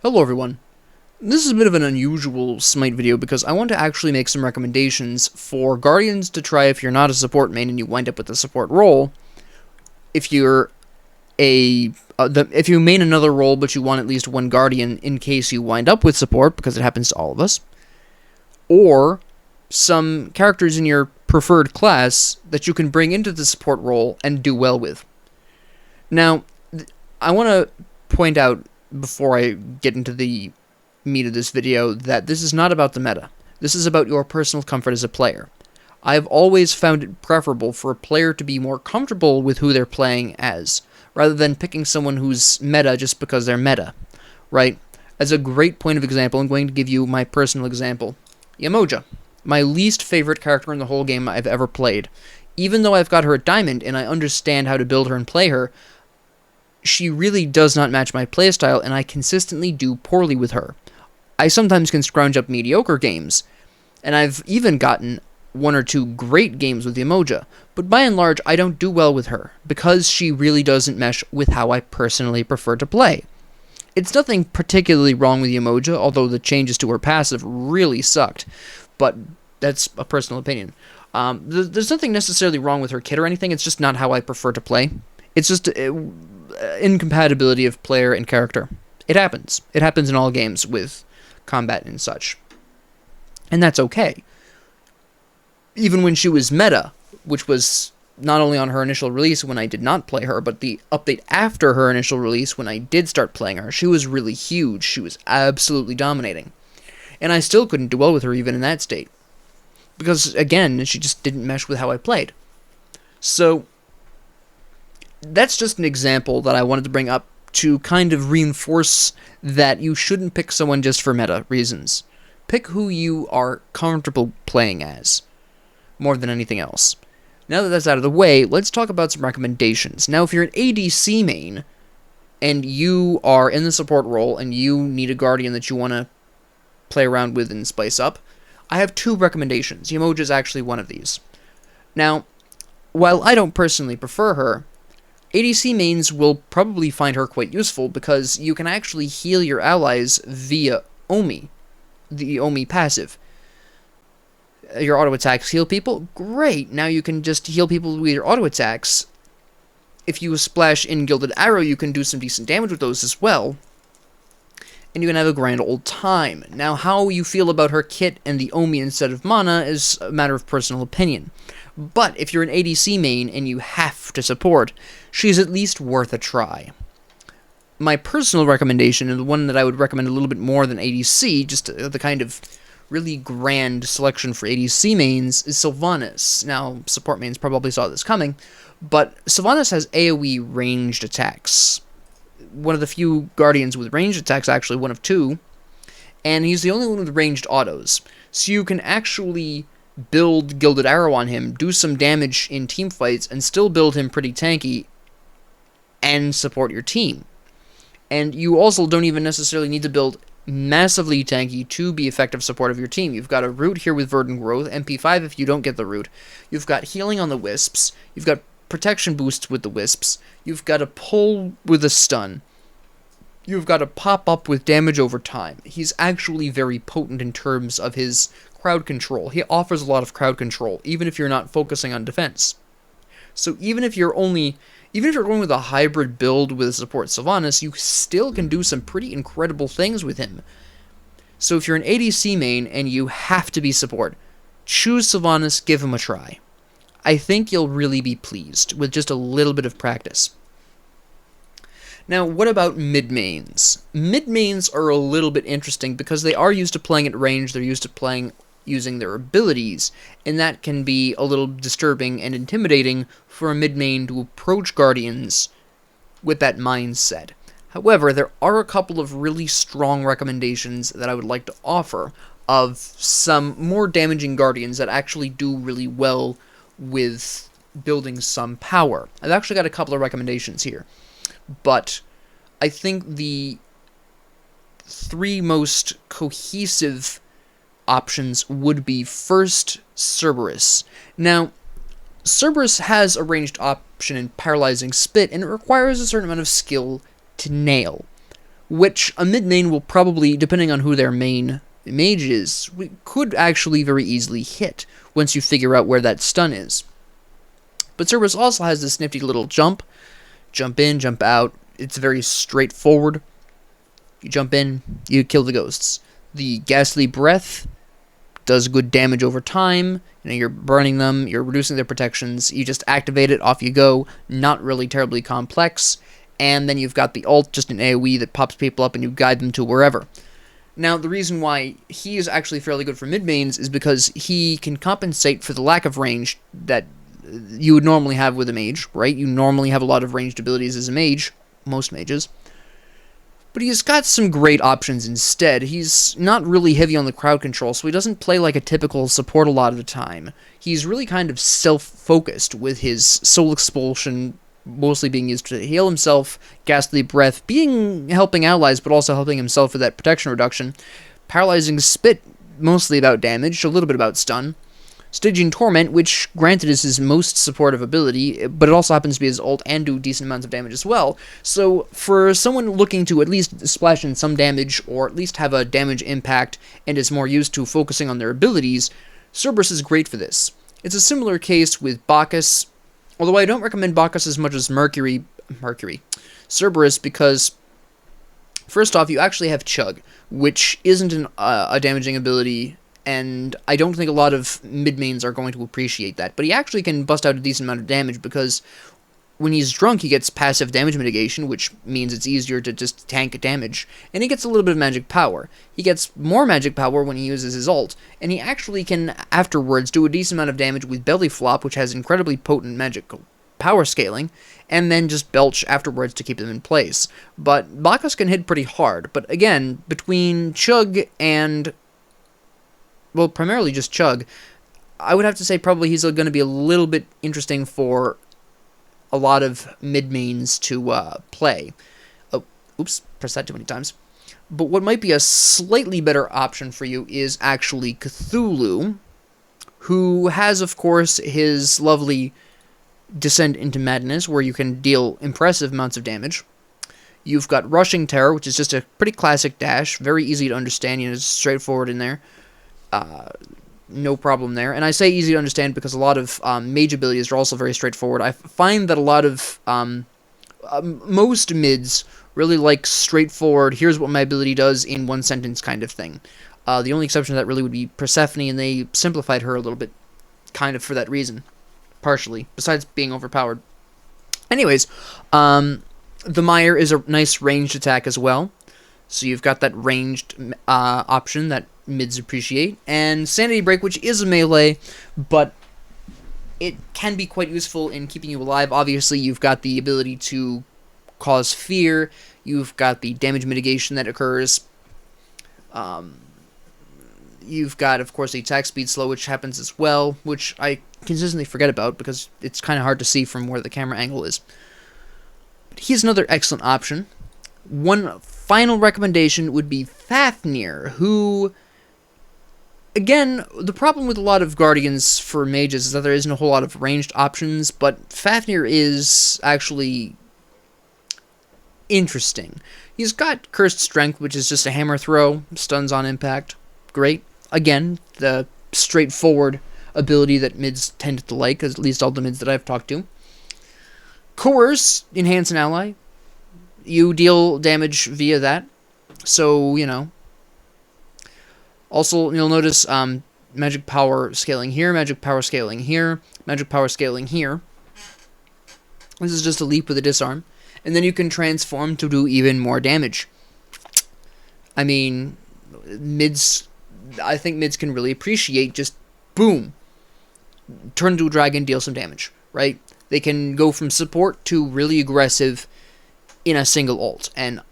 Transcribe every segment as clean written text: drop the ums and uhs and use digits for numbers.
Hello everyone. This is a bit of an unusual SMITE video because I want to actually make some recommendations for Guardians to try if you're not a support main and you wind up with a support role. If you're if you main another role but you want at least one Guardian in case you wind up with support, because it happens to all of us. Or some characters in your preferred class that you can bring into the support role and do well with. Now, I want to point out before I get into the meat of this video that this is not about the meta. This is about your personal comfort as a player. I've always found it preferable for a player to be more comfortable with who they're playing as, rather than picking someone who's meta just because they're meta, right? As a great point of example, I'm going to give you my personal example. Yamoja, my least favorite character in the whole game I've ever played. Even though I've got her at Diamond and I understand how to build her and play her, she really does not match my playstyle, and I consistently do poorly with her. I sometimes can scrounge up mediocre games, and I've even gotten one or two great games with Yamoja, but by and large I don't do well with her, because she really doesn't mesh with how I personally prefer to play. It's nothing particularly wrong with Yamoja, although the changes to her passive really sucked, but that's a personal opinion. There's nothing necessarily wrong with her kit or anything, it's just not how I prefer to play. It's just incompatibility of player and character. It happens. It happens in all games with combat and such. And that's okay. Even when she was meta, which was not only on her initial release when I did not play her, but the update after her initial release when I did start playing her, she was really huge. She was absolutely dominating. And I still couldn't do well with her even in that state. Because, again, she just didn't mesh with how I played. So that's just an example that I wanted to bring up to kind of reinforce that you shouldn't pick someone just for meta reasons. Pick who you are comfortable playing as, more than anything else. Now that that's out of the way, let's talk about some recommendations. Now, if you're an ADC main, and you are in the support role, and you need a Guardian that you want to play around with and spice up, I have two recommendations. Yamoja is actually one of these. Now, while I don't personally prefer her, ADC mains will probably find her quite useful because you can actually heal your allies via Omi, the Omi passive. Your auto attacks heal people? Great! Now you can just heal people with your auto attacks. If you splash in Gilded Arrow, you can do some decent damage with those as well. And you can have a grand old time. Now, how you feel about her kit and the Omi instead of mana is a matter of personal opinion. But if you're an ADC main and you have to support, she's at least worth a try. My personal recommendation, and the one that I would recommend a little bit more than ADC, just the kind of really grand selection for ADC mains, is Sylvanas. Now, support mains probably saw this coming, but Sylvanas has AoE ranged attacks. One of the few Guardians with ranged attacks, actually, one of two, and he's the only one with ranged autos. So you can actually build Gilded Arrow on him, do some damage in team fights, and still build him pretty tanky and support your team. And you also don't even necessarily need to build massively tanky to be effective support of your team. You've got a root here with Verdant Growth, MP5 if you don't get the root. You've got healing on the Wisps. You've got protection boosts with the Wisps. You've got a pull with a stun. You've got a pop up with damage over time. He's actually very potent in terms of his crowd control. He offers a lot of crowd control, even if you're not focusing on defense. So even if you're going with a hybrid build with support Sylvanas, you still can do some pretty incredible things with him. So if you're an ADC main and you have to be support, choose Sylvanas, give him a try. I think you'll really be pleased with just a little bit of practice. Now, what about mid-mains? Mid-mains are a little bit interesting because they are used to playing at range, they're used to playing using their abilities, and that can be a little disturbing and intimidating for a mid-main to approach Guardians with that mindset. However, there are a couple of really strong recommendations that I would like to offer of some more damaging Guardians that actually do really well with building some power. I've actually got a couple of recommendations here, but I think the three most cohesive options would be first, Cerberus. Now, Cerberus has a ranged option in Paralyzing Spit, and it requires a certain amount of skill to nail. which a mid main will probably, depending on who their main mage is, could actually very easily hit once you figure out where that stun is. But Cerberus also has this nifty little jump in, jump out. It's very straightforward. You jump in, you kill the ghosts. The ghastly breath does good damage over time. You're burning them, you're reducing their protections. You just activate it, off you go. Not really terribly complex. And then you've got the ult, just an AoE that pops people up and you guide them to wherever. Now, the reason why he is actually fairly good for mid-mains is because he can compensate for the lack of range that you would normally have with a mage, right? You normally have a lot of ranged abilities as a mage, most mages. But he's got some great options instead. He's not really heavy on the crowd control, so he doesn't play like a typical support a lot of the time. He's really kind of self-focused, with his soul expulsion mostly being used to heal himself, ghastly breath helping allies, but also helping himself with that protection reduction, paralyzing spit, mostly about damage, a little bit about stun, Stygian Torment, which granted is his most supportive ability, but it also happens to be his ult and do decent amounts of damage as well. So for someone looking to at least splash in some damage, or at least have a damage impact, and is more used to focusing on their abilities, Cerberus is great for this. It's a similar case with Bacchus, although I don't recommend Bacchus as much as Cerberus, because first off, you actually have Chug, which isn't a damaging ability, and I don't think a lot of mid-mains are going to appreciate that. But he actually can bust out a decent amount of damage, because when he's drunk, he gets passive damage mitigation, which means it's easier to just tank damage, and he gets a little bit of magic power. He gets more magic power when he uses his ult, and he actually can, afterwards, do a decent amount of damage with Belly Flop, which has incredibly potent magic power scaling, and then just belch afterwards to keep them in place. But Bacchus can hit pretty hard, but again, between Chug and, well, primarily just Chug, I would have to say probably he's going to be a little bit interesting for a lot of mid-mains to play. Oh, oops, pressed that too many times. But what might be a slightly better option for you is actually Cthulhu, who has, of course, his lovely Descent into Madness, where you can deal impressive amounts of damage. You've got Rushing Terror, which is just a pretty classic dash, very easy to understand, it's straightforward in there. No problem there. And I say easy to understand because a lot of mage abilities are also very straightforward. I find that a lot of most mids really like straightforward, here's what my ability does in one sentence kind of thing. The only exception to that really would be Persephone, and they simplified her a little bit, kind of for that reason, partially, besides being overpowered. Anyways, the Mire is a nice ranged attack as well, so you've got that ranged option that mids appreciate, and Sanity Break, which is a melee, but it can be quite useful in keeping you alive. Obviously, you've got the ability to cause fear, you've got the damage mitigation that occurs, you've got, of course, the attack speed slow, which happens as well, which I consistently forget about because it's kind of hard to see from where the camera angle is. But he's another excellent option. One final recommendation would be Fafnir, who, again, the problem with a lot of Guardians for mages is that there isn't a whole lot of ranged options, but Fafnir is actually interesting. He's got Cursed Strength, which is just a hammer throw, stuns on impact. Great. Again, the straightforward ability that mids tend to like, at least all the mids that I've talked to. Coerce, enhance an ally. You deal damage via that, so, Also, you'll notice magic power scaling here, magic power scaling here, magic power scaling here. This is just a leap with a disarm. And then you can transform to do even more damage. I mean, I think mids can really appreciate just, boom, turn into a dragon, deal some damage, right? They can go from support to really aggressive in a single ult. And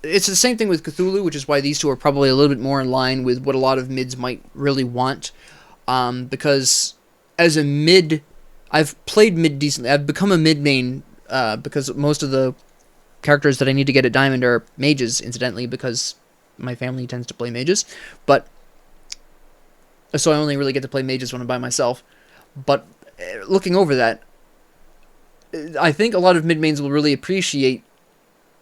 it's the same thing with Cthulhu, which is why these two are probably a little bit more in line with what a lot of mids might really want. Because as a mid, I've played mid decently. I've become a mid main because most of the characters that I need to get at Diamond are mages, incidentally, because my family tends to play mages. But so I only really get to play mages when I'm by myself. But looking over that, I think a lot of mid mains will really appreciate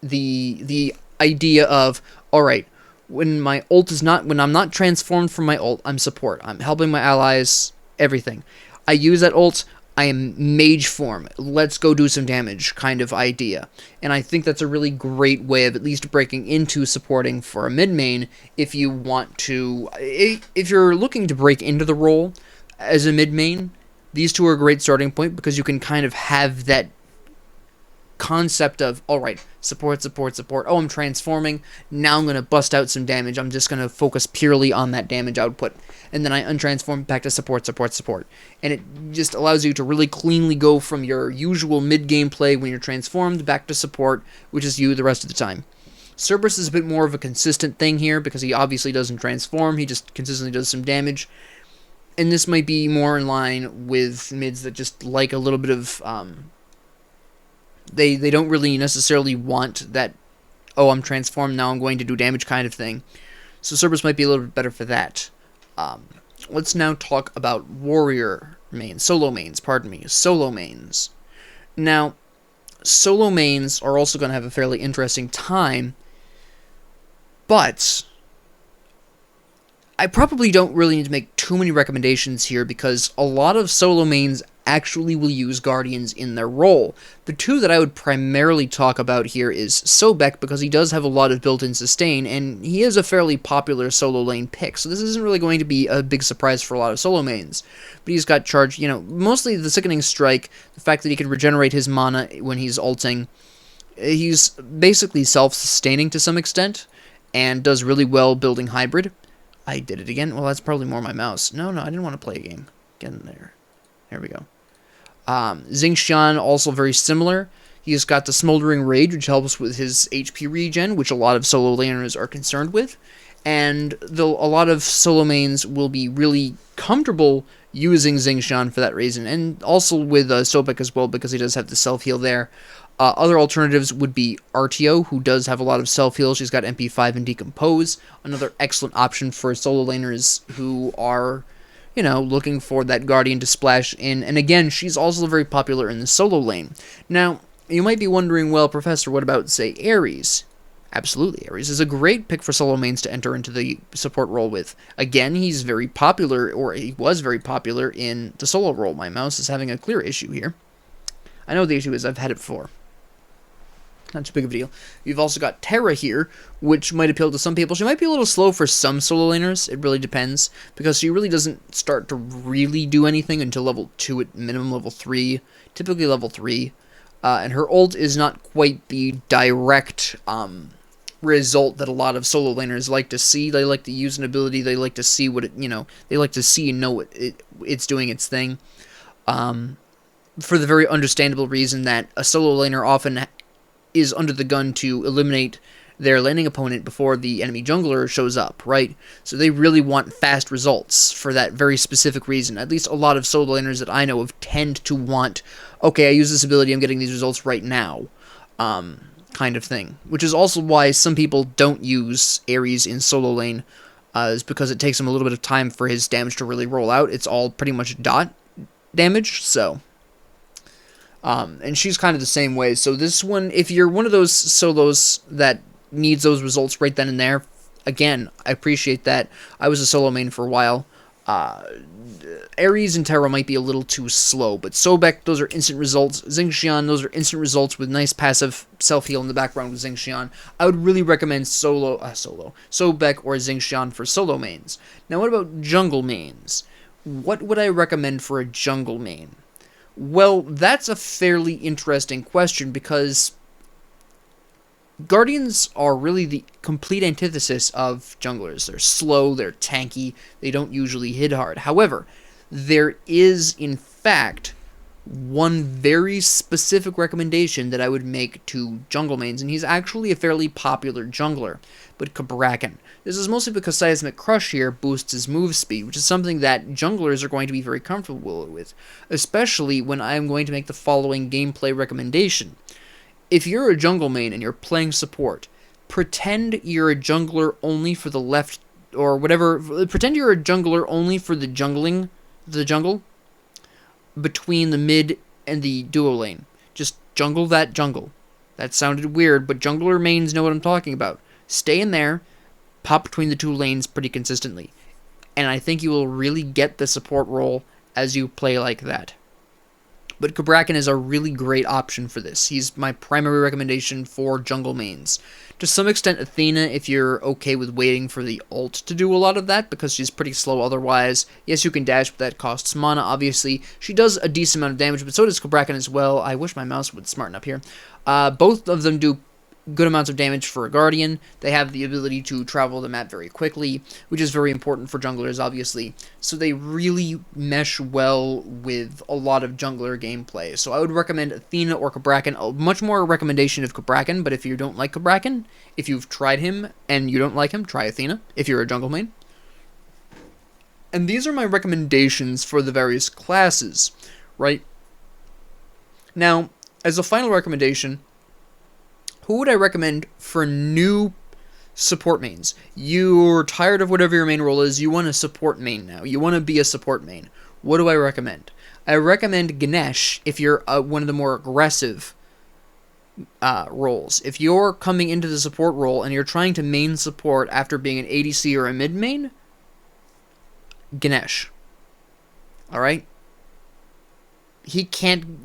the idea of, alright, when I'm not transformed from my ult, I'm support. I'm helping my allies, everything. I use that ult, I am mage form. Let's go do some damage kind of idea. And I think that's a really great way of at least breaking into supporting for a mid main if you want to. If you're looking to break into the role as a mid main, these two are a great starting point because you can kind of have that concept of, alright, support. Oh, I'm transforming. Now I'm going to bust out some damage. I'm just going to focus purely on that damage output. And then I untransform back to support. And it just allows you to really cleanly go from your usual mid-game play when you're transformed back to support, which is you the rest of the time. Cerberus is a bit more of a consistent thing here because he obviously doesn't transform. He just consistently does some damage. And this might be more in line with mids that just like a little bit of... They don't really necessarily want that, oh, I'm transformed, now I'm going to do damage kind of thing. So Cerberus might be a little bit better for that. Let's now talk about solo mains. Now, solo mains are also going to have a fairly interesting time, but I probably don't really need to make too many recommendations here because a lot of solo mains actually will use Guardians in their role. The two that I would primarily talk about here is Sobek, because he does have a lot of built-in sustain, and he is a fairly popular solo lane pick, so this isn't really going to be a big surprise for a lot of solo mains. But he's got charge, mostly the Sickening Strike, the fact that he can regenerate his mana when he's ulting. He's basically self-sustaining to some extent, and does really well building hybrid. I did it again. Well, that's probably more my mouse. No, I didn't want to play a game. Get in there. There we go. Xingxian, also very similar. He's got the Smoldering Rage, which helps with his HP regen, which a lot of solo laners are concerned with. And a lot of solo mains will be really comfortable using Xingxian for that reason. And also with Sobek as well, because he does have the self-heal there. Other alternatives would be Artio, who does have a lot of self-heal. She's got MP5 and Decompose. Another excellent option for solo laners who are... looking for that Guardian to splash in. And again, she's also very popular in the solo lane. Now, you might be wondering, well, Professor, what about, say, Ares? Absolutely, Ares is a great pick for solo mains to enter into the support role with. Again, he's very popular, or he was very popular in the solo role. My mouse is having a clear issue here. I know the issue is I've had it before. Not too big of a deal. You've also got Terra here, which might appeal to some people. She might be a little slow for some solo laners. It really depends, because she really doesn't start to really do anything until level 2 at minimum, level 3, typically level 3. And her ult is not quite the direct result that a lot of solo laners like to see. They like to use an ability. They like to see what it, they like to see and know it's doing its thing. For the very understandable reason that a solo laner often is under the gun to eliminate their laning opponent before the enemy jungler shows up, right? So they really want fast results for that very specific reason. At least a lot of solo laners that I know of tend to want, okay, I use this ability, I'm getting these results right now, kind of thing. Which is also why some people don't use Ares in solo lane, is because it takes him a little bit of time for his damage to really roll out. It's all pretty much dot damage, so... and she's kind of the same way. So this one, if you're one of those solos that needs those results right then and there, again, I appreciate that. I was a solo main for a while. Ares and Terra might be a little too slow, but Sobek, those are instant results. Xingxian, those are instant results with nice passive self-heal in the background with Xingxian. I would really recommend Sobek or Xingxian for solo mains. Now, what about jungle mains? What would I recommend for a jungle main? Well, that's a fairly interesting question because Guardians are really the complete antithesis of junglers. They're slow, they're tanky, they don't usually hit hard. However, there is, in fact, one very specific recommendation that I would make to jungle mains, and he's actually a fairly popular jungler, but Cabrakan. This is mostly because Seismic Crush here boosts his move speed, which is something that junglers are going to be very comfortable with, especially when I am going to make the following gameplay recommendation. If you're a jungle main and you're playing support, pretend you're a jungler only for the left, or whatever, pretend you're a jungler only for the jungle, between the mid and the duo lane. Just jungle that jungle. That sounded weird, but jungler mains know what I'm talking about. Stay in there, pop between the two lanes pretty consistently. And I think you will really get the support role as you play like that. But Cabrakan is a really great option for this. He's my primary recommendation for jungle mains. To some extent, Athena, if you're okay with waiting for the ult to do a lot of that, because she's pretty slow otherwise. Yes, you can dash, but that costs mana, obviously. She does a decent amount of damage, but so does Cabrakan as well. I wish my mouse would smarten up here. Both of them do good amounts of damage for a Guardian. They have the ability to travel the map very quickly, which is very important for junglers, obviously. So they really mesh well with a lot of jungler gameplay. So I would recommend Athena or Cabrakan. Much more a recommendation of Cabrakan, but if you don't like Cabrakan, if you've tried him and you don't like him, try Athena if you're a jungle main. And these are my recommendations for the various classes, right? Now, as a final recommendation, who would I recommend for new support mains? You're tired of whatever your main role is. You want a support main now. You want to be a support main. What do I recommend? I recommend Ganesh if you're one of the more aggressive roles. If you're coming into the support role and you're trying to main support after being an ADC or a mid main, Ganesh. Alright? He can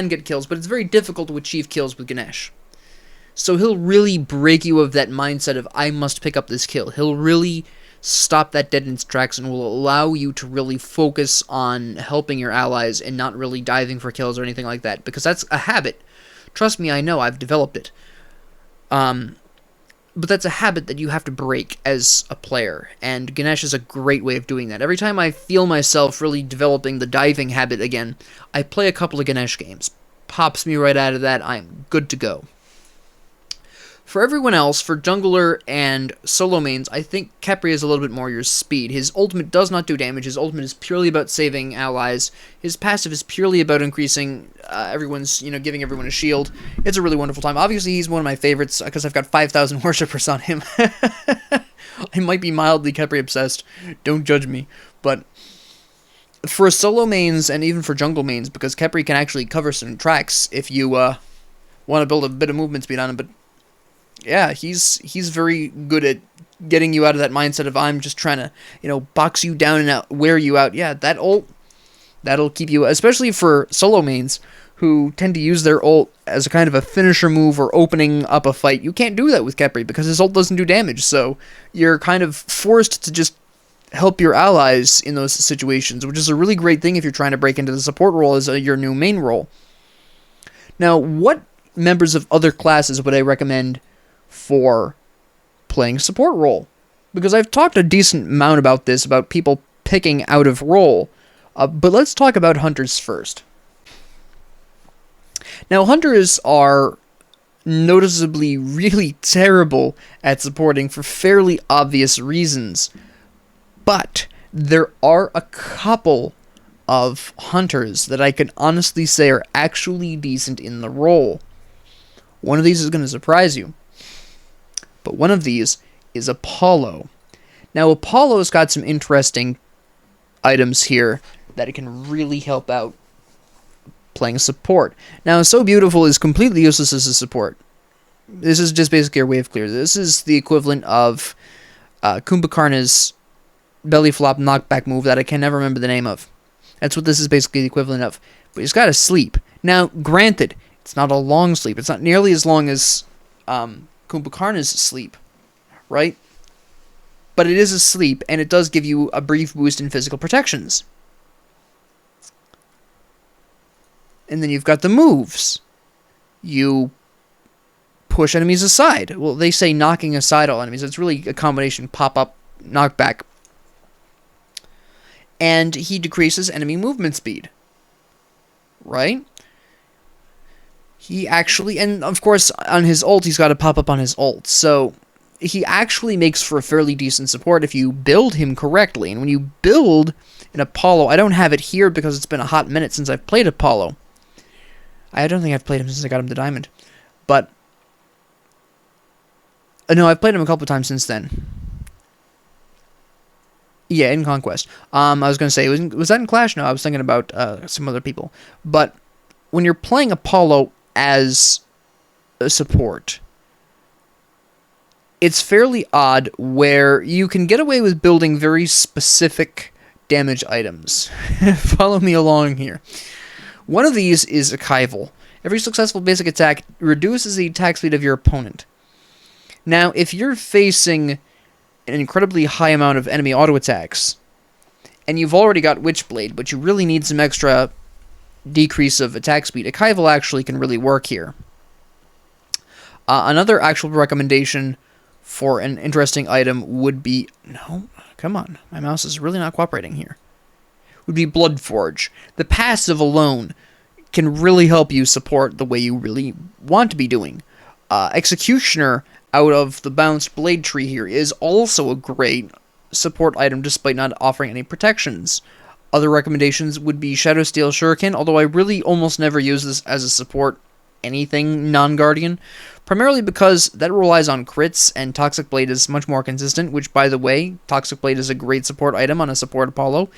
get kills, but it's very difficult to achieve kills with Ganesh. So he'll really break you of that mindset of, I must pick up this kill. He'll really stop that dead in its tracks and will allow you to really focus on helping your allies and not really diving for kills or anything like that. Because that's a habit. Trust me, I know, I've developed it. But that's a habit that you have to break as a player. And Ganesh is a great way of doing that. Every time I feel myself really developing the diving habit again, I play a couple of Ganesh games. Pops me right out of that, I'm good to go. For everyone else, for jungler and solo mains, I think Khepri is a little bit more your speed. His ultimate does not do damage. His ultimate is purely about saving allies. His passive is purely about increasing giving everyone a shield. It's a really wonderful time. Obviously, he's one of my favorites because I've got 5,000 worshippers on him. I might be mildly Khepri obsessed. Don't judge me. But for solo mains and even for jungle mains, because Khepri can actually cover some tracks if you want to build a bit of movement speed on him, but yeah, he's very good at getting you out of that mindset of I'm just trying to, box you down and wear you out. Yeah, that ult, that'll keep you, especially for solo mains who tend to use their ult as a kind of a finisher move or opening up a fight. You can't do that with Khepri because his ult doesn't do damage, so you're kind of forced to just help your allies in those situations, which is a really great thing if you're trying to break into the support role as your new main role. Now, what members of other classes would I recommend for playing support role? Because I've talked a decent amount about this, about people picking out of role, but let's talk about hunters first. Now, hunters are noticeably really terrible at supporting for fairly obvious reasons, but there are a couple of hunters that I can honestly say are actually decent in the role. One of these is going to surprise you. But one of these is Apollo. Now, Apollo's got some interesting items here that it can really help out playing support. Now, So Beautiful is completely useless as a support. This is just basically a wave clear. This is the equivalent of Kumbhakarna's belly flop knockback move that I can never remember the name of. That's what this is basically the equivalent of. But he's got to sleep. Now, granted, it's not a long sleep. It's not nearly as long as Kumbhakarna's sleep, right? But it is a sleep, and it does give you a brief boost in physical protections. And then you've got the moves. You push enemies aside. Well, they say knocking aside all enemies. It's really a combination pop-up, knockback. And he decreases enemy movement speed. Right? He actually, and of course, on his ult, he's got to pop up on his ult. So, he actually makes for a fairly decent support if you build him correctly. And when you build an Apollo, I don't have it here because it's been a hot minute since I've played Apollo. I don't think I've played him since I got him to Diamond. But, no, I've played him a couple times since then. Yeah, in Conquest. I was going to say, was that in Clash? No, I was thinking about some other people. But when you're playing Apollo as support, it's fairly odd where you can get away with building very specific damage items. Follow me along here. One of these is a Kaival. Every successful basic attack reduces the attack speed of your opponent. Now, if you're facing an incredibly high amount of enemy auto attacks, and you've already got Witchblade, but you really need some extra decrease of attack speed, a Kaival actually can really work here. Another actual recommendation for an interesting item would be... No, come on. My mouse is really not cooperating here. Would be Bloodforge. The passive alone can really help you support the way you really want to be doing. Executioner, out of the balanced blade tree here, is also a great support item despite not offering any protections. Other recommendations would be Shadowsteel Shuriken, although I really almost never use this as a support anything non-Guardian, primarily because that relies on crits, and Toxic Blade is much more consistent, which, by the way, Toxic Blade is a great support item on a support Apollo.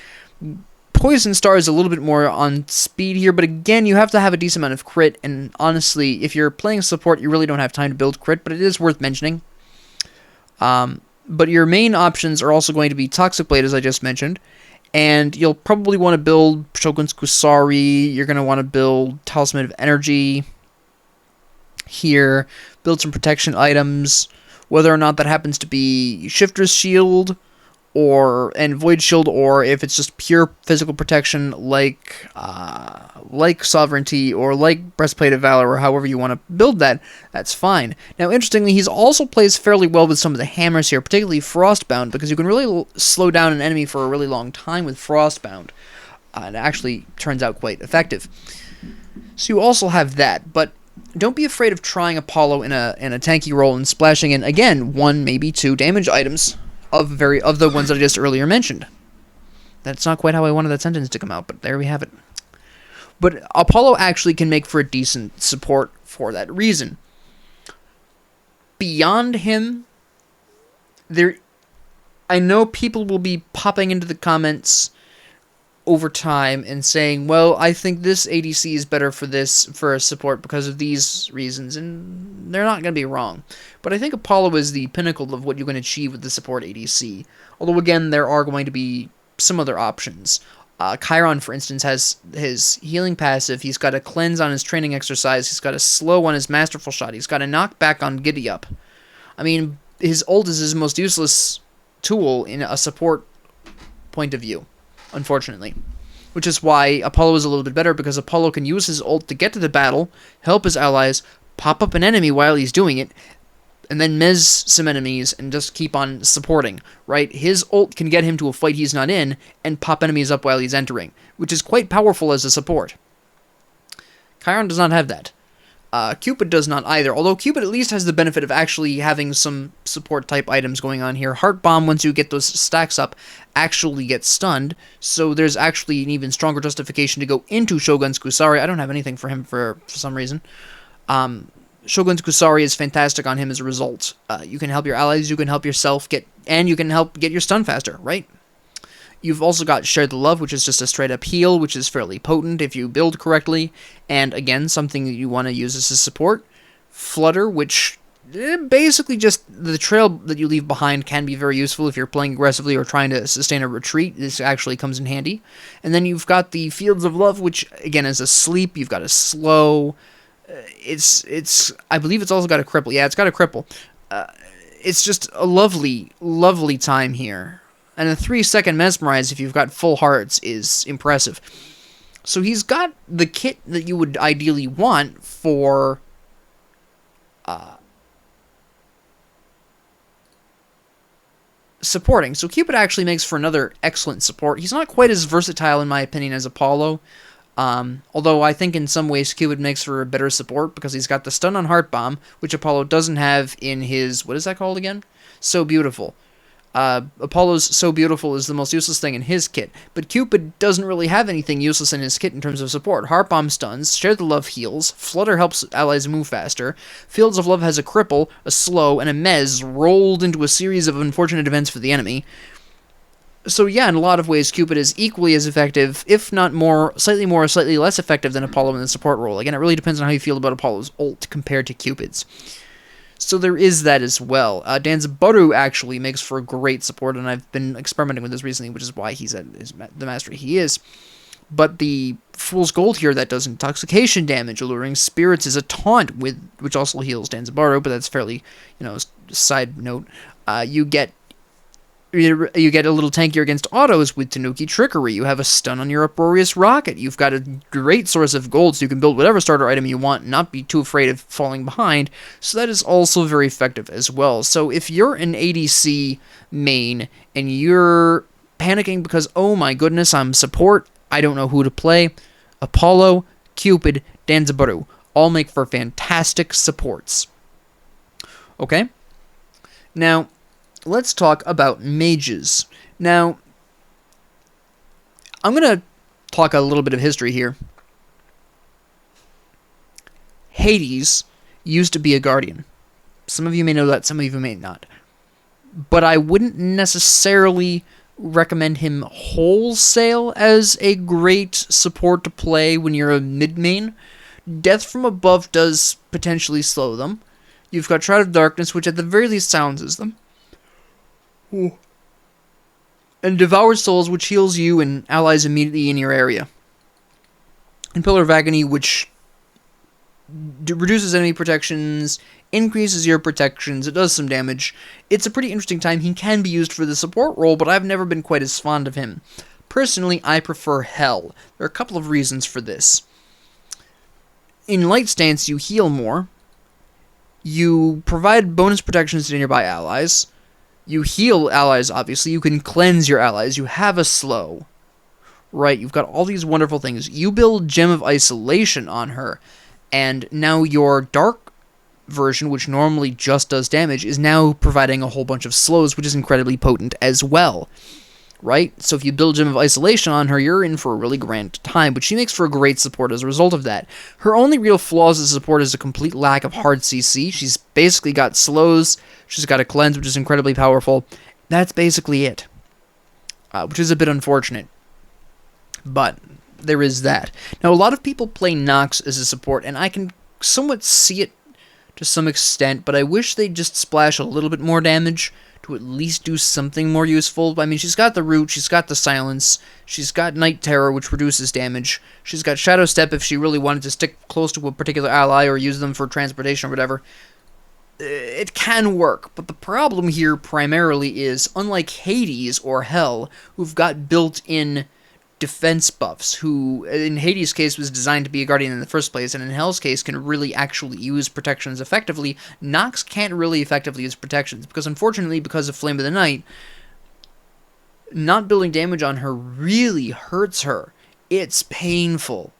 Poison Star is a little bit more on speed here, but again, you have to have a decent amount of crit, and honestly, if you're playing support, you really don't have time to build crit, but it is worth mentioning. But your main options are also going to be Toxic Blade, as I just mentioned, and you'll probably want to build Shogun's Kusari, you're going to want to build Talisman of Energy here, build some protection items, whether or not that happens to be Shifter's Shield, and Void Shield, or if it's just pure physical protection like Sovereignty or like Breastplate of Valor, or however you want to build that, that's fine. Now, interestingly, he also plays fairly well with some of the hammers here, particularly Frostbound, because you can really slow down an enemy for a really long time with Frostbound. It actually turns out quite effective. So you also have that, but don't be afraid of trying Apollo in a tanky role and splashing in, again, 1, maybe 2 damage items of the ones that I just earlier mentioned. That's not quite how I wanted that sentence to come out, but there we have it. But Apollo actually can make for a decent support for that reason. Beyond him, I know people will be popping into the comments over time and saying, well, I think this ADC is better for a support because of these reasons, and they're not going to be wrong. But I think Apollo is the pinnacle of what you can achieve with the support ADC. Although, again, there are going to be some other options. Chiron, for instance, has his healing passive. He's got a cleanse on his training exercise. He's got a slow on his masterful shot. He's got a knockback on Giddy Up. I mean, his ult is his most useless tool in a support point of view, unfortunately. Which is why Apollo is a little bit better, because Apollo can use his ult to get to the battle, help his allies, pop up an enemy while he's doing it, and then mez some enemies and just keep on supporting, right? His ult can get him to a fight he's not in and pop enemies up while he's entering, which is quite powerful as a support. Chiron does not have that. Cupid does not either, although Cupid at least has the benefit of actually having some support-type items going on here. Heart Bomb, once you get those stacks up, actually gets stunned, so there's actually an even stronger justification to go into Shogun's Kusari. I don't have anything for him for some reason. Shogun's Kusari is fantastic on him as a result. You can help your allies, you can help yourself, and you can help get your stun faster, right? You've also got Share the Love, which is just a straight-up heal, which is fairly potent if you build correctly, and again, something that you want to use as a support. Flutter, which basically just the trail that you leave behind can be very useful if you're playing aggressively or trying to sustain a retreat. This actually comes in handy. And then you've got the Fields of Love, which again is a sleep. You've got a slow. I believe it's also got a cripple. Yeah, it's got a cripple. It's just a lovely, lovely time here. And a 3-second Mesmerize, if you've got full hearts, is impressive. So he's got the kit that you would ideally want for supporting. So Cupid actually makes for another excellent support. He's not quite as versatile, in my opinion, as Apollo. Although I think in some ways Cupid makes for a better support because he's got the stun on Heart Bomb, which Apollo doesn't have in his... What is that called again? So Beautiful. Apollo's So Beautiful is the most useless thing in his kit, but Cupid doesn't really have anything useless in his kit in terms of support. Heart Bomb stuns, Share the Love heals, Flutter helps allies move faster, Fields of Love has a cripple, a slow, and a mez rolled into a series of unfortunate events for the enemy. So yeah, in a lot of ways, Cupid is equally as effective, if not more, slightly less effective than Apollo in the support role. Again, it really depends on how you feel about Apollo's ult compared to Cupid's. So there is that as well. Danzabaru actually makes for a great support, and I've been experimenting with this recently, which is why he's at the mastery he is. But the Fool's Gold here that does intoxication damage, Alluring Spirits is a taunt, which also heals Danzabaru, but that's fairly, side note. You get a little tankier against autos with Tanuki Trickery. You have a stun on your Uproarious Rocket. You've got a great source of gold, so you can build whatever starter item you want and not be too afraid of falling behind. So that is also very effective as well. So if you're an ADC main and you're panicking because, oh my goodness, I'm support, I don't know who to play, Apollo, Cupid, Danzabaru all make for fantastic supports. Okay? Now, let's talk about mages. Now, I'm going to talk a little bit of history here. Hades used to be a guardian. Some of you may know that, some of you may not. But I wouldn't necessarily recommend him wholesale as a great support to play when you're a mid-main. Death from Above does potentially slow them. You've got Shroud of Darkness, which at the very least silences them. Ooh. And Devoured Souls, which heals you and allies immediately in your area. And Pillar of Agony, which reduces enemy protections, increases your protections, it does some damage. It's a pretty interesting time. He can be used for the support role, but I've never been quite as fond of him. Personally, I prefer Hell. There are a couple of reasons for this. In Light Stance, you heal more. You provide bonus protections to nearby allies. You heal allies, obviously. You can cleanse your allies. You have a slow. Right, you've got all these wonderful things. You build Gem of Isolation on her, and now your Dark version, which normally just does damage, is now providing a whole bunch of slows, which is incredibly potent as well. Right? So if you build Gem of Isolation on her, you're in for a really grand time, but she makes for a great support as a result of that. Her only real flaws as a support is a complete lack of hard CC. She's basically got slows, she's got a cleanse, which is incredibly powerful. That's basically it. Which is a bit unfortunate. But there is that. Now, a lot of people play Nox as a support, and I can somewhat see it to some extent, but I wish they'd just splash a little bit more damage to at least do something more useful. I mean, she's got the Root, she's got the Silence, she's got Night Terror, which reduces damage, she's got Shadow Step if she really wanted to stick close to a particular ally or use them for transportation or whatever. It can work, but the problem here primarily is, unlike Hades or Hell, who've got built-in defense buffs, who in Hades' case was designed to be a guardian in the first place, and in Hell's case can really actually use protections effectively, Nox can't really effectively use protections, because unfortunately, because of Flame of the Night, not building damage on her really hurts her. It's painful.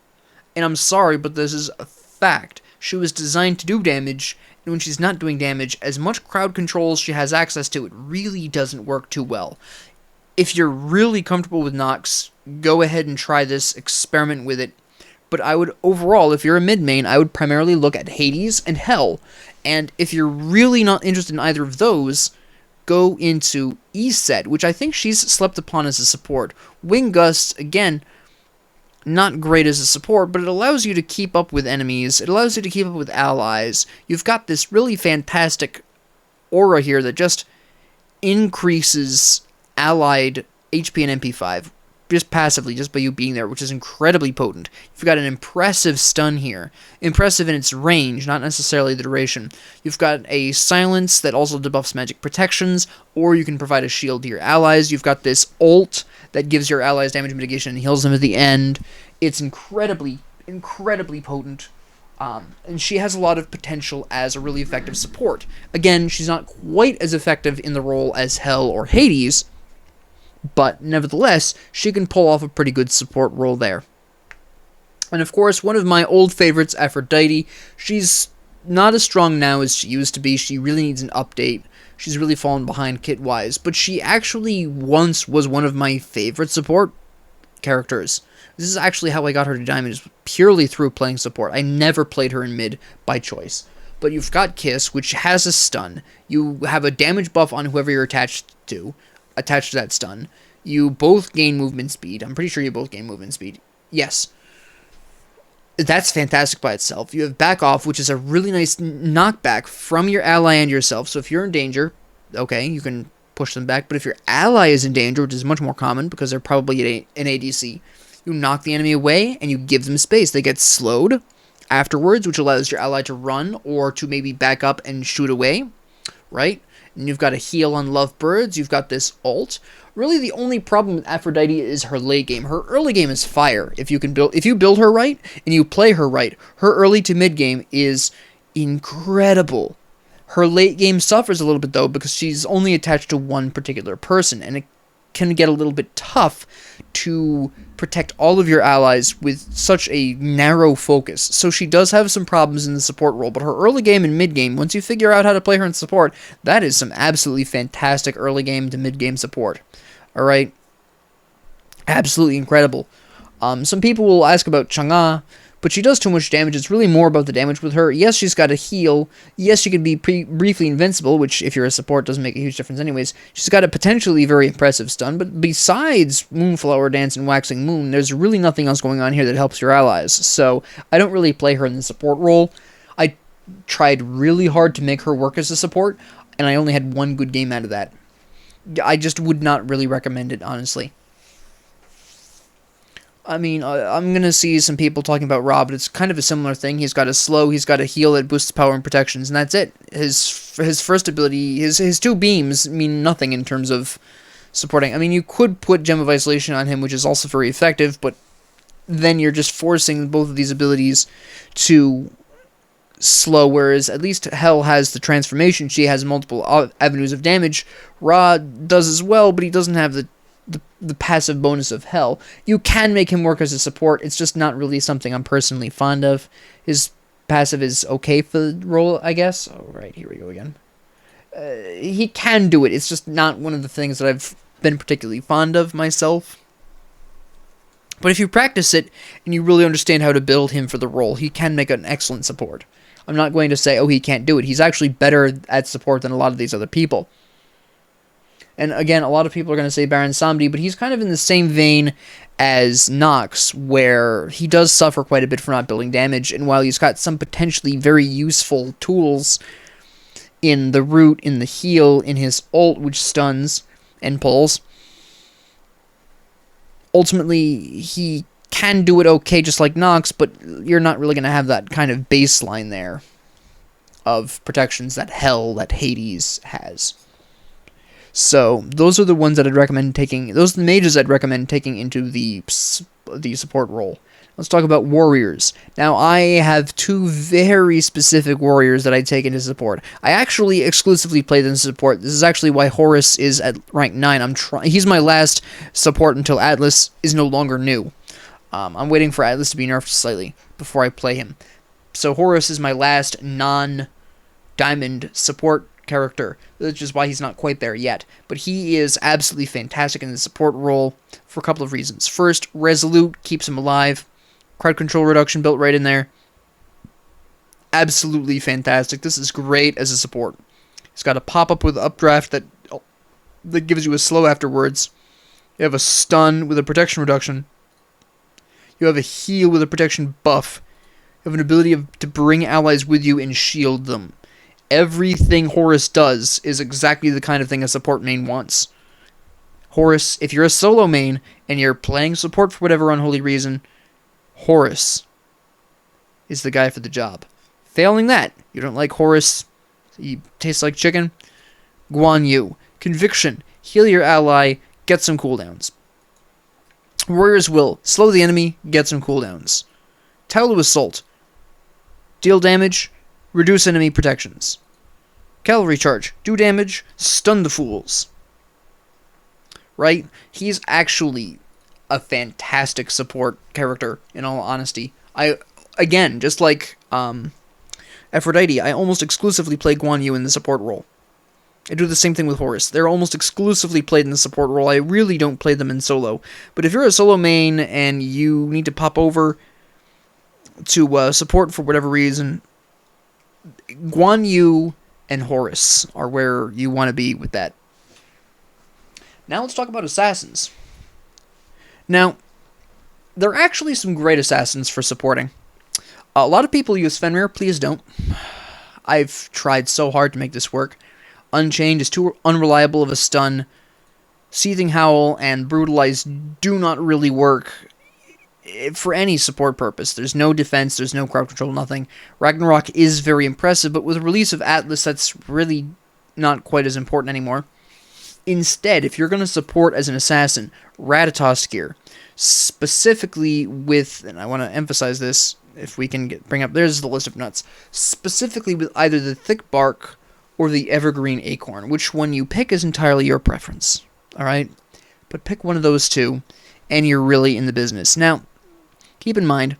And I'm sorry, but this is a fact. She was designed to do damage, and when she's not doing damage, as much crowd control as she has access to, it really doesn't work too well. If you're really comfortable with Nox, go ahead and try this, experiment with it. But I would, overall, if you're a mid-main, I would primarily look at Hades and Hell. And if you're really not interested in either of those, go into Eset, which I think she's slept upon as a support. Wing Gust, again, not great as a support, but it allows you to keep up with enemies. It allows you to keep up with allies. You've got this really fantastic aura here that just increases allied HP and MP5, just passively, just by you being there, which is incredibly potent. You've got an impressive stun here. Impressive in its range, not necessarily the duration. You've got a silence that also debuffs magic protections, or you can provide a shield to your allies. You've got this ult that gives your allies damage mitigation and heals them at the end. It's incredibly, incredibly potent. And she has a lot of potential as a really effective support. Again, she's not quite as effective in the role as Hell or Hades, but nevertheless, she can pull off a pretty good support role there. And of course, one of my old favorites, Aphrodite. She's not as strong now as she used to be. She really needs an update. She's really fallen behind kit-wise, but she actually once was one of my favorite support characters. This is actually how I got her to Diamond, purely through playing support. I never played her in mid by choice. But you've got Kiss, which has a stun. You have a damage buff on whoever you're attached to that stun. You both gain movement speed. I'm pretty sure you both gain movement speed. Yes. That's fantastic by itself. You have back off, which is a really nice knockback from your ally and yourself. So if you're in danger, okay, you can push them back. But if your ally is in danger, which is much more common because they're probably an ADC, you knock the enemy away and you give them space. They get slowed afterwards, which allows your ally to run or to maybe back up and shoot away, right? And you've got a heal on Lovebirds. You've got this ult. Really, the only problem with Aphrodite is her late game. Her early game is fire. If you build her right and you play her right, her early to mid game is incredible. Her late game suffers a little bit though because she's only attached to one particular person, and it can get a little bit tough to protect all of your allies with such a narrow focus. So she does have some problems in the support role, but her early game and mid game, once you figure out how to play her in support, that is some absolutely fantastic early game to mid game support. Alright? Absolutely incredible. Some people will ask about Changa, but she does too much damage. It's really more about the damage with her. Yes, she's got a heal. Yes, she can be briefly invincible, which if you're a support doesn't make a huge difference anyways. She's got a potentially very impressive stun, but besides Moonflower Dance and Waxing Moon, there's really nothing else going on here that helps your allies. So I don't really play her in the support role. I tried really hard to make her work as a support, and I only had one good game out of that. I just would not really recommend it, honestly. I mean, I'm going to see some people talking about Ra, but it's kind of a similar thing. He's got a slow, he's got a heal that boosts power and protections, and that's it. His first ability, his two beams mean nothing in terms of supporting. I mean, you could put Gem of Isolation on him, which is also very effective, but then you're just forcing both of these abilities to slow, whereas at least Hel has the transformation. She has multiple avenues of damage. Ra does as well, but he doesn't have the passive bonus of Hel. You can make him work as a support. It's just not really something I'm personally fond of. His passive is okay for the role, I guess. Oh, right, here we go again. He can do it. It's just not one of the things that I've been particularly fond of myself. But if you practice it and you really understand how to build him for the role, he can make an excellent support. I'm not going to say, oh, he can't do it. He's actually better at support than a lot of these other people. And again, a lot of people are going to say Baron Samedi, but he's kind of in the same vein as Nox, where he does suffer quite a bit for not building damage, and while he's got some potentially very useful tools in the root, in the heal, in his ult, which stuns and pulls, ultimately he can do it okay just like Nox, but you're not really going to have that kind of baseline there of protections that Hel, that Hades has. So, those are the ones that I'd recommend taking, those are the mages I'd recommend taking into the support role. Let's talk about warriors. Now, I have two very specific warriors that I take into support. I actually exclusively play them in support. This is actually why Horus is at rank 9. He's my last support until Atlas is no longer new. I'm waiting for Atlas to be nerfed slightly before I play him. So, Horus is my last non-diamond support character, which is why he's not quite there yet. But he is absolutely fantastic in the support role for a couple of reasons. First, Resolute keeps him alive. Crowd control reduction built right in there. Absolutely fantastic. This is great as a support. He's got a pop-up with updraft that gives you a slow afterwards. You have a stun with a protection reduction. You have a heal with a protection buff. You have an ability to bring allies with you and shield them. Everything Horus does is exactly the kind of thing a support main wants. Horus, if you're a solo main and you're playing support for whatever unholy reason, Horus is the guy for the job. Failing that, you don't like Horus, he tastes like chicken, Guan Yu. Conviction, heal your ally, get some cooldowns. Warrior's Will, slow the enemy, get some cooldowns. Taolu Assault, deal damage, reduce enemy protections. Cavalry Charge, do damage, stun the fools. Right? He's actually a fantastic support character, in all honesty. Again, just like Aphrodite, I almost exclusively play Guan Yu in the support role. I do the same thing with Horus. They're almost exclusively played in the support role. I really don't play them in solo. But if you're a solo main and you need to pop over to support for whatever reason, Guan Yu and Horus are where you want to be with that. Now let's talk about assassins. Now, there are actually some great assassins for supporting. A lot of people use Fafnir, please don't. I've tried so hard to make this work. Unchained is too unreliable of a stun. Seething Howl and Brutalize do not really work for any support purpose. There's no defense, there's no crowd control, nothing. Ragnarok is very impressive, but with the release of Atlas, that's really not quite as important anymore. Instead, if you're going to support as an assassin, Ratatosk gear, specifically with, and I want to emphasize this, if we can bring up, there's the list of nuts, specifically with either the Thick Bark or the Evergreen Acorn. Which one you pick is entirely your preference, alright? But pick one of those two, and you're really in the business. Now, keep in mind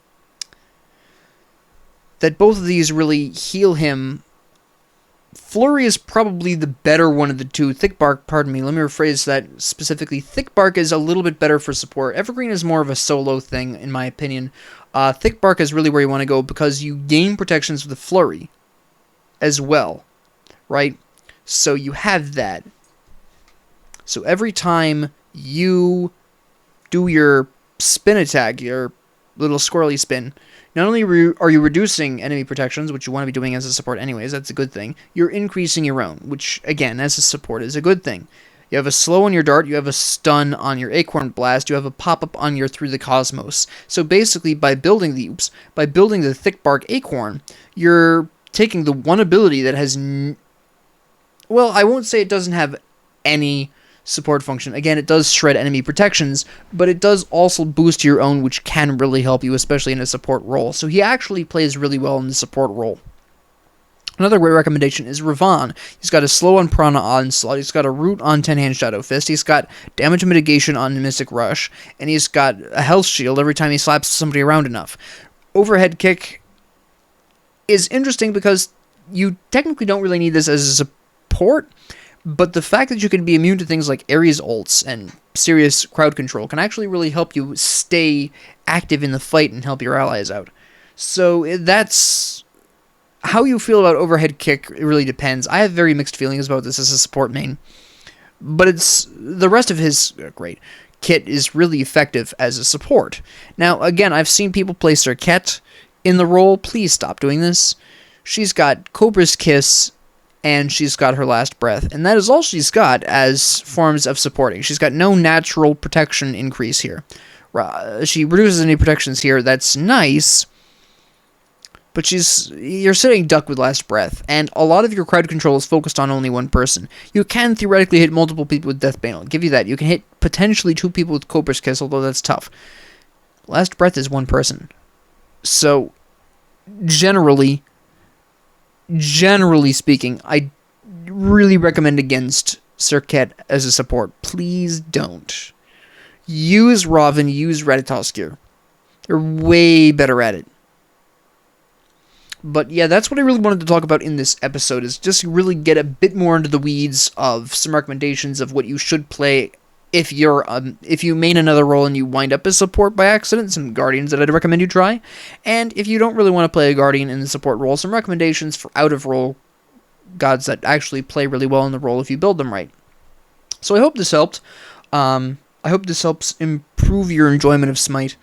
that both of these really heal him. Flurry is probably the better one of the two. Thick Bark, pardon me, let me rephrase that specifically. Thick Bark is a little bit better for support. Evergreen is more of a solo thing, in my opinion. Thick Bark is really where you want to go because you gain protections with the Flurry as well, right? So you have that. So every time you do your spin attack, your little squirrely spin, not only are you reducing enemy protections, which you want to be doing as a support anyways, that's a good thing, you're increasing your own, which, again, as a support is a good thing. You have a slow on your dart, you have a stun on your Acorn Blast, you have a pop-up on your Through the Cosmos. So basically, by building the Thick Bark Acorn, you're taking the one ability that has, well, I won't say it doesn't have any support function. Again, it does shred enemy protections, but it does also boost your own, which can really help you, especially in a support role. So he actually plays really well in the support role. Another great recommendation is Ravon. He's got a slow on Prana Onslaught, he's got a root on 10-hand Shadow Fist, he's got damage mitigation on Mystic Rush, and he's got a health shield every time he slaps somebody around enough. Overhead Kick is interesting because you technically don't really need this as a support, but the fact that you can be immune to things like Ares ults and serious crowd control can actually really help you stay active in the fight and help your allies out. So that's how you feel about Overhead Kick. It really depends. I have very mixed feelings about this as a support main, but it's the rest of his great kit is really effective as a support. Now, again, I've seen people play Sarkette in the role. Please stop doing this. She's got Cobra's Kiss, and she's got her Last Breath, and that is all she's got as forms of supporting. She's got no natural protection increase here. She reduces any protections here, that's nice, but you're sitting duck with Last Breath, and a lot of your crowd control is focused on only one person. You can theoretically hit multiple people with Deathbane, I'll give you that. You can hit potentially 2 people with Cobra's Kiss, although that's tough. Last Breath is one person. So, generally speaking, I really recommend against Sarkette as a support. Please don't. Use Ravon, use Ratatosk gear. They're way better at it. But yeah, that's what I really wanted to talk about in this episode, is just really get a bit more into the weeds of some recommendations of what you should play if you main another role and you wind up as support by accident, some Guardians that I'd recommend you try. And if you don't really want to play a Guardian in the support role, some recommendations for out-of-role gods that actually play really well in the role if you build them right. So I hope this helped. I hope this helps improve your enjoyment of Smite.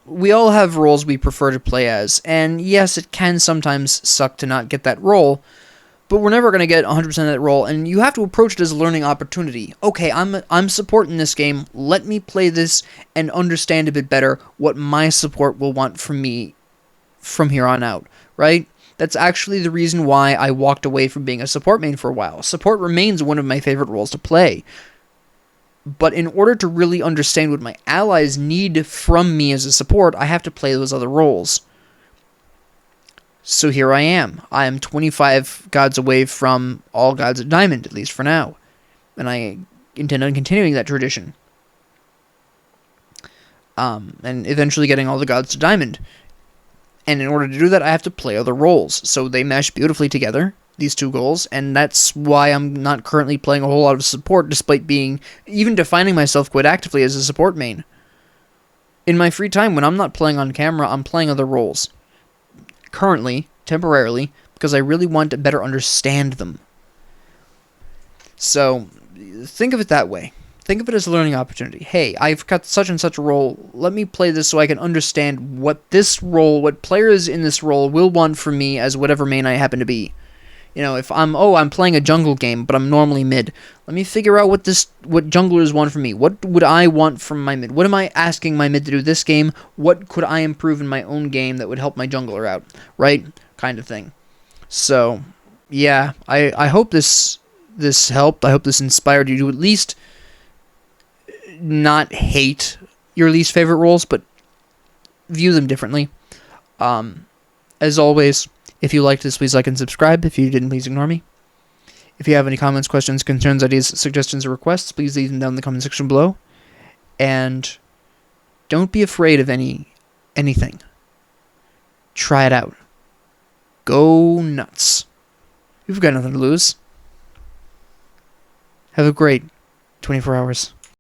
We all have roles we prefer to play as, and yes, it can sometimes suck to not get that role, but we're never going to get 100% of that role, and you have to approach it as a learning opportunity. Okay, I'm supporting this game, let me play this and understand a bit better what my support will want from me from here on out, right? That's actually the reason why I walked away from being a support main for a while. Support remains one of my favorite roles to play, but in order to really understand what my allies need from me as a support, I have to play those other roles. So here I am. I am 25 gods away from all gods of Diamond, at least for now. And I intend on continuing that tradition. And eventually getting all the gods to Diamond. And in order to do that, I have to play other roles. So they mesh beautifully together, these two goals, and that's why I'm not currently playing a whole lot of support, despite even defining myself quite actively as a support main. In my free time, when I'm not playing on camera, I'm playing other roles. Currently, temporarily, because I really want to better understand them. So, think of it that way. Think of it as a learning opportunity. Hey, I've got such and such a role. Let me play this so I can understand what this role, what players in this role will want from me as whatever main I happen to be. You know, if I'm playing a jungle game, but I'm normally mid. Let me figure out what junglers want from me. What would I want from my mid? What am I asking my mid to do this game? What could I improve in my own game that would help my jungler out? Right? Kind of thing. So, yeah, I hope this helped. I hope this inspired you to at least not hate your least favorite roles, but view them differently. As always, if you liked this, please like and subscribe. If you didn't, please ignore me. If you have any comments, questions, concerns, ideas, suggestions, or requests, please leave them down in the comment section below. And don't be afraid of anything. Try it out. Go nuts. You've got nothing to lose. Have a great 24 hours.